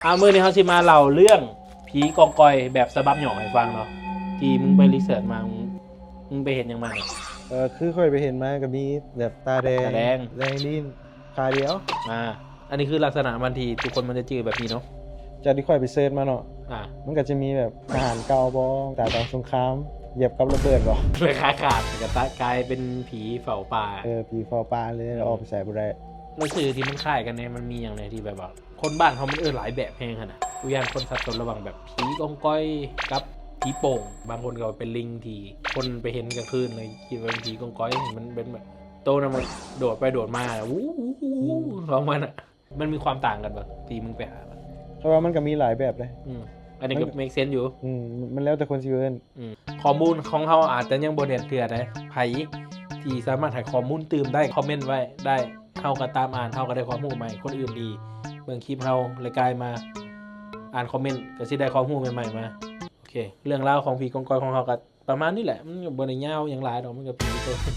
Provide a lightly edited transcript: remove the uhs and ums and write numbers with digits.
มื้อนี้เขาสิมาเล่าเรื่องผีกองกอยแบบสบับหยองให้ฟังเนาะที่มึงไปรีเสิร์ชมามึงไปเห็นยังมาเนี่ย คือค่อยไปเห็นมาก็มีแบบตาแดง ตาแดง แดงลิ้นขาเดียว อันนี้คือลักษณะมันที่ทุกคนมันจะจือแบบนี้เนาะ จากที่ค่อยไปเซิร์ชมาเนาะ อ่า มันก็จะมีแบบทหารเก่าบ่ตายตอนสงครามเหยียบกับระเบิดบ่ เลยขาดกับตากลายเป็นผีเฝ้าป่า ผีฟอปลาเลยแล้วออกไปใส่บ่ได้ แล้วสื่อที่มันคล้ายกันเนี่ยมันมีอย่างไรที่แบบว่าคนบ้านเขามันหลายแบบแพงขนาดกูยันคนสับสนระหว่างแบบผีกองก้อยกับผีโป่งบางคนก็เป็นลิงที่คนไปเห็นกลางคืนเลยคิดว่าเป็นผีกองก้อยมันเป็นแบบโตนะมันโดดไปโดดมาวู้วู้วู้วู้ของมันอ่ะมันมีความต่างกันแบบที่มึงไปหามัน เพราะว่ามันก็มีหลายแบบเลย อันนี้ก็ make sense อยู่ มันแล้วแต่คนสิเอิ้น ข้อมูลของเขาอาจจะยังบ่เด่นเถื่อนะไผที่สามารถให้ข้อมูลตื่มได้คอมเมนต์ไว้ได้เท่ากับตามอ่านเท่ากับได้ความรู้ใหม่คนอื่นดีเบิ่งคลิปเราเลยกลายมาอ่านคอมเมนต์ก็สิได้ความรู้ใหม่ๆมาโอเคเรื่องราวของผีกองกอยของเขาก็ประมาณนี้แหละมันก็บ่ได้ยาวอย่างหลายดอกมันก็ผีตัว